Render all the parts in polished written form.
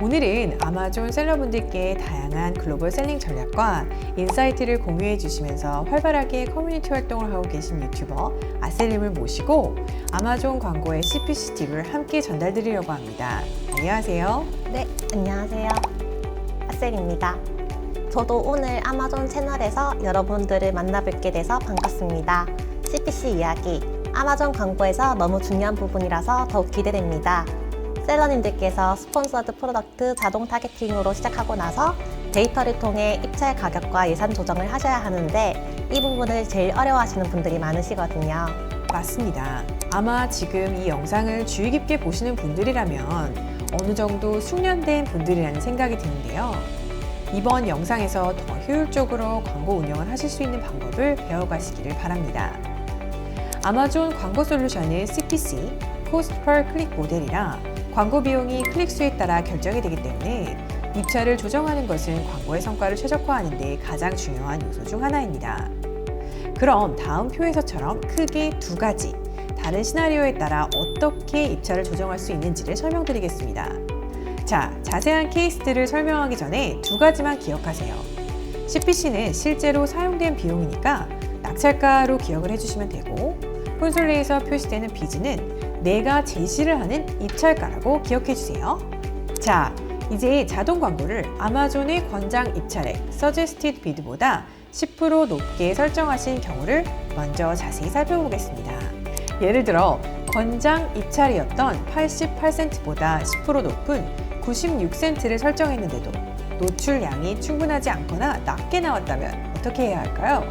오늘은 아마존 셀러분들께 다양한 글로벌 셀링 전략과 인사이트를 공유해 주시면서 활발하게 커뮤니티 활동을 하고 계신 유튜버 아셀님을 모시고 아마존 광고의 CPC 팁을 함께 전달드리려고 합니다. 안녕하세요. 네, 안녕하세요. 아셀입니다. 저도 오늘 아마존 채널에서 여러분들을 만나뵙게 돼서 반갑습니다. CPC 이야기, 아마존 광고에서 너무 중요한 부분이라서 더욱 기대됩니다. 셀러님들께서 스폰서드 프로덕트 자동 타겟팅으로 시작하고 나서 데이터를 통해 입찰 가격과 예산 조정을 하셔야 하는데 이 부분을 제일 어려워하시는 분들이 많으시거든요. 맞습니다. 아마 지금 이 영상을 주의 깊게 보시는 분들이라면 어느 정도 숙련된 분들이라는 생각이 드는데요. 이번 영상에서 더 효율적으로 광고 운영을 하실 수 있는 방법을 배워가시기를 바랍니다. 아마존 광고 솔루션은 CPC, Cost per Click 모델이라 광고 비용이 클릭 수에 따라 결정이 되기 때문에 입찰을 조정하는 것은 광고의 성과를 최적화하는 데 가장 중요한 요소 중 하나입니다. 그럼 다음 표에서처럼 크게 두 가지 다른 시나리오에 따라 어떻게 입찰을 조정할 수 있는지를 설명드리겠습니다. 자, 자세한 케이스들을 설명하기 전에 두 가지만 기억하세요. CPC는 실제로 사용된 비용이니까 낙찰가로 기억을 해주시면 되고, 콘솔레에서 표시되는 비즈는 내가 제시를 하는 입찰가라고 기억해주세요. 자, 이제 자동 광고를 아마존의 권장 입찰액 Suggested Bid보다 10% 높게 설정하신 경우를 먼저 자세히 살펴보겠습니다. 예를 들어 권장 입찰이었던 88센트보다 10% 높은 96센트를 설정했는데도 노출량이 충분하지 않거나 낮게 나왔다면 어떻게 해야 할까요?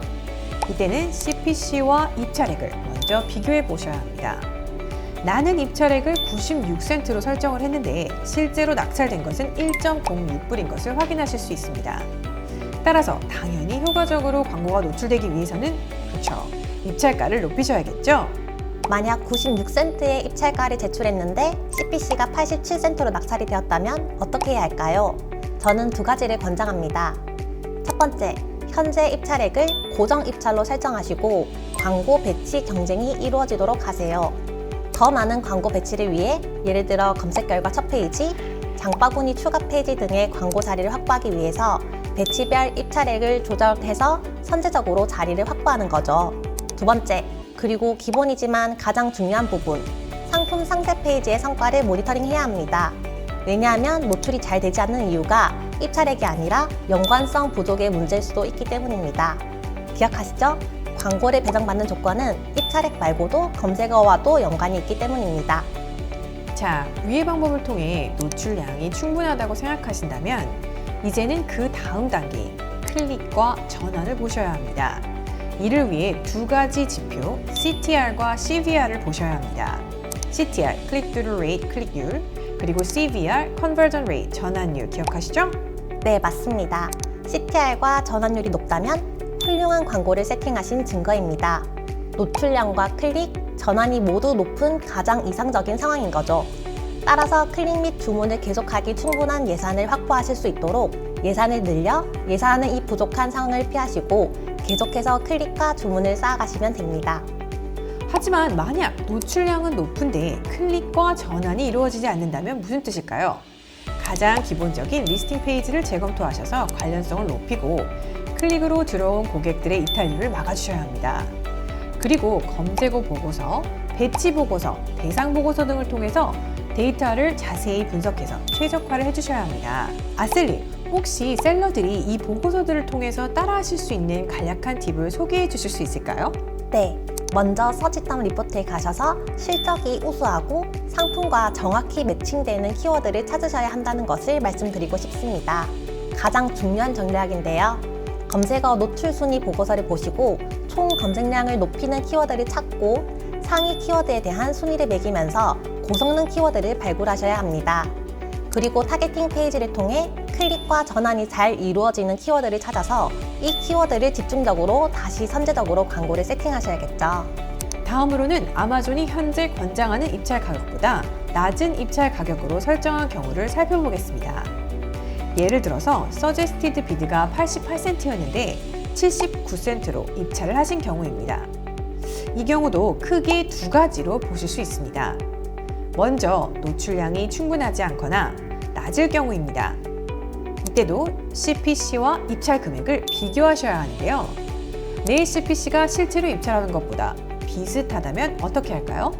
이때는 CPC와 입찰액을 먼저 비교해 보셔야 합니다. 나는 입찰액을 96센트로 설정을 했는데 실제로 낙찰된 것은 1.06불인 것을 확인하실 수 있습니다. 따라서 당연히 효과적으로 광고가 노출되기 위해서는 입찰가를 높이셔야겠죠? 만약 96센트의 입찰가를 제출했는데 CPC가 87센트로 낙찰이 되었다면 어떻게 해야 할까요? 저는 두 가지를 권장합니다. 첫 번째, 현재 입찰액을 고정 입찰로 설정하시고 광고 배치 경쟁이 이루어지도록 하세요. 더 많은 광고 배치를 위해 예를 들어 검색 결과 첫 페이지, 장바구니 추가 페이지 등의 광고 자리를 확보하기 위해서 배치별 입찰액을 조절해서 선제적으로 자리를 확보하는 거죠. 두 번째, 그리고 기본이지만 가장 중요한 부분, 상품 상세 페이지의 성과를 모니터링해야 합니다. 왜냐하면 노출이 잘 되지 않는 이유가 입찰액이 아니라 연관성 부족의 문제일 수도 있기 때문입니다. 기억하시죠? 광고를 배정받는 조건은 입찰액 말고도 검색어와도 연관이 있기 때문입니다. 자, 위의 방법을 통해 노출량이 충분하다고 생각하신다면 이제는 그 다음 단계, 클릭과 전환을 보셔야 합니다. 이를 위해 두 가지 지표, CTR과 CVR을 보셔야 합니다. CTR, Click-through Rate, 클릭률, 그리고 CVR, Conversion Rate, 전환율 기억하시죠? 네, 맞습니다. CTR과 전환율이 높다면 훌륭한 광고를 세팅하신 증거입니다. 노출량과 클릭, 전환이 모두 높은 가장 이상적인 상황인 거죠. 따라서 클릭 및 주문을 계속하기 충분한 예산을 확보하실 수 있도록 예산을 늘려 예산의 이 부족한 상황을 피하시고 계속해서 클릭과 주문을 쌓아가시면 됩니다. 하지만 만약 노출량은 높은데 클릭과 전환이 이루어지지 않는다면 무슨 뜻일까요? 가장 기본적인 리스팅 페이지를 재검토하셔서 관련성을 높이고 클릭으로 들어온 고객들의 이탈률을 막아주셔야 합니다. 그리고 검색어 보고서, 배치 보고서, 대상 보고서 등을 통해서 데이터를 자세히 분석해서 최적화를 해주셔야 합니다. 아셀님, 혹시 셀러들이 이 보고서들을 통해서 따라하실 수 있는 간략한 팁을 소개해 주실 수 있을까요? 네, 먼저 서치텀 리포트에 가셔서 실적이 우수하고 상품과 정확히 매칭되는 키워드를 찾으셔야 한다는 것을 말씀드리고 싶습니다. 가장 중요한 전략인데요. 검색어 노출 순위 보고서를 보시고 총 검색량을 높이는 키워드를 찾고 상위 키워드에 대한 순위를 매기면서 고성능 키워드를 발굴하셔야 합니다. 그리고 타겟팅 페이지를 통해 클릭과 전환이 잘 이루어지는 키워드를 찾아서 이 키워드를 집중적으로 다시 선제적으로 광고를 세팅하셔야겠죠. 다음으로는 아마존이 현재 권장하는 입찰 가격보다 낮은 입찰 가격으로 설정한 경우를 살펴보겠습니다. 예를 들어서 Suggested Bid가 88센트였는데 79센트로 입찰을 하신 경우입니다. 이 경우도 크게 두 가지로 보실 수 있습니다. 먼저 노출량이 충분하지 않거나 낮을 경우입니다. 이때도 CPC와 입찰 금액을 비교하셔야 하는데요. 내 CPC가 실제로 입찰하는 것보다 비슷하다면 어떻게 할까요?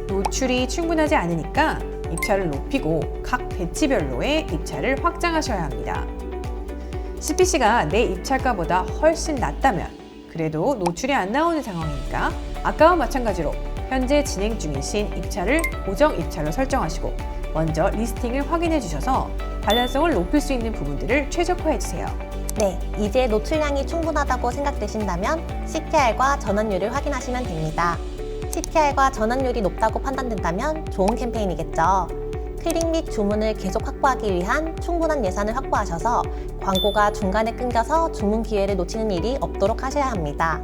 노출이 충분하지 않으니까 입찰을 높이고 각 배치별로의 입찰을 확장하셔야 합니다. CPC가 내 입찰가보다 훨씬 낮다면 그래도 노출이 안 나오는 상황이니까 아까와 마찬가지로 현재 진행 중이신 입찰을 고정 입찰로 설정하시고 먼저 리스팅을 확인해 주셔서 관련성을 높일 수 있는 부분들을 최적화해 주세요. 네, 이제 노출량이 충분하다고 생각되신다면 CTR과 전원율을 확인하시면 됩니다. CTR과 전원율이 높다고 판단된다면 좋은 캠페인이겠죠. 클릭 및 주문을 계속 확보하기 위한 충분한 예산을 확보하셔서 광고가 중간에 끊겨서 주문 기회를 놓치는 일이 없도록 하셔야 합니다.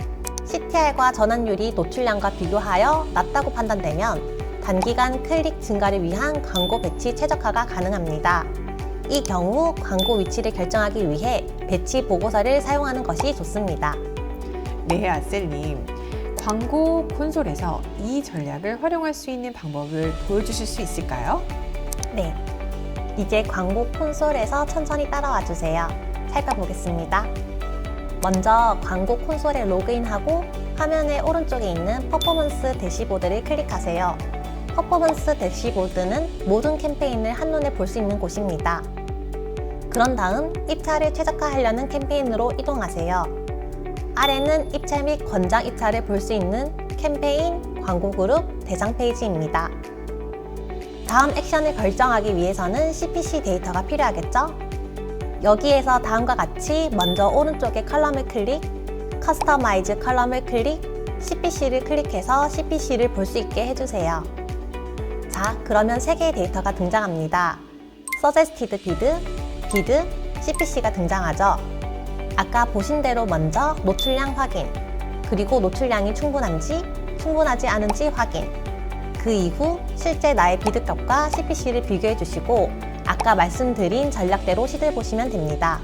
CTR과 전환율이 노출량과 비교하여 낮다고 판단되면 단기간 클릭 증가를 위한 광고 배치 최적화가 가능합니다. 이 경우 광고 위치를 결정하기 위해 배치 보고서를 사용하는 것이 좋습니다. 네, 아셀님. 광고 콘솔에서 이 전략을 활용할 수 있는 방법을 보여주실 수 있을까요? 네, 이제 광고 콘솔에서 천천히 따라와 주세요. 살펴보겠습니다. 먼저 광고 콘솔에 로그인하고 화면의 오른쪽에 있는 퍼포먼스 대시보드를 클릭하세요. 퍼포먼스 대시보드는 모든 캠페인을 한눈에 볼 수 있는 곳입니다. 그런 다음 입찰을 최적화하려는 캠페인으로 이동하세요. 아래는 입찰 및 권장 입찰을 볼 수 있는 캠페인 광고 그룹 대상 페이지입니다. 다음 액션을 결정하기 위해서는 CPC 데이터가 필요하겠죠? 여기에서 다음과 같이 먼저 오른쪽에 컬럼을 클릭, 커스터마이즈 컬럼을 클릭, CPC를 클릭해서 CPC를 볼 수 있게 해주세요. 자, 그러면 3개의 데이터가 등장합니다. Suggested Bid, Bid, CPC가 등장하죠. 아까 보신 대로 먼저 노출량 확인, 그리고 노출량이 충분한지, 충분하지 않은지 확인. 그 이후 실제 나의 비드값과 CPC를 비교해 주시고 아까 말씀드린 전략대로 시도해 보시면 됩니다.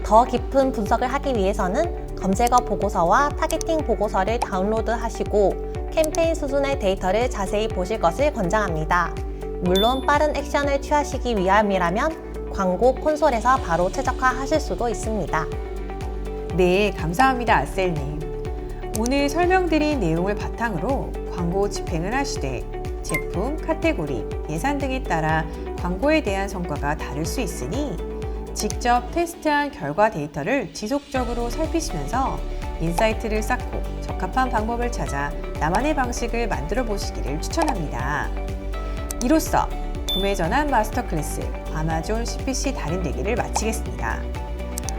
더 깊은 분석을 하기 위해서는 검색어 보고서와 타겟팅 보고서를 다운로드 하시고 캠페인 수준의 데이터를 자세히 보실 것을 권장합니다. 물론 빠른 액션을 취하시기 위함이라면 광고 콘솔에서 바로 최적화하실 수도 있습니다. 네, 감사합니다, 아셀님. 오늘 설명드린 내용을 바탕으로 광고 집행을 하시되 제품, 카테고리, 예산 등에 따라 광고에 대한 성과가 다를 수 있으니 직접 테스트한 결과 데이터를 지속적으로 살피시면서 인사이트를 쌓고 적합한 방법을 찾아 나만의 방식을 만들어 보시기를 추천합니다. 이로써 구매 전환 마스터 클래스 아마존 CPC 달인되기를 마치겠습니다.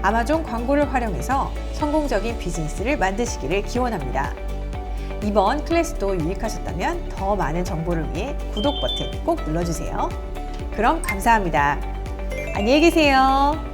아마존 광고를 활용해서 성공적인 비즈니스를 만드시기를 기원합니다. 이번 클래스도 유익하셨다면 더 많은 정보를 위해 구독 버튼 꼭 눌러주세요. 그럼 감사합니다. 안녕히 계세요.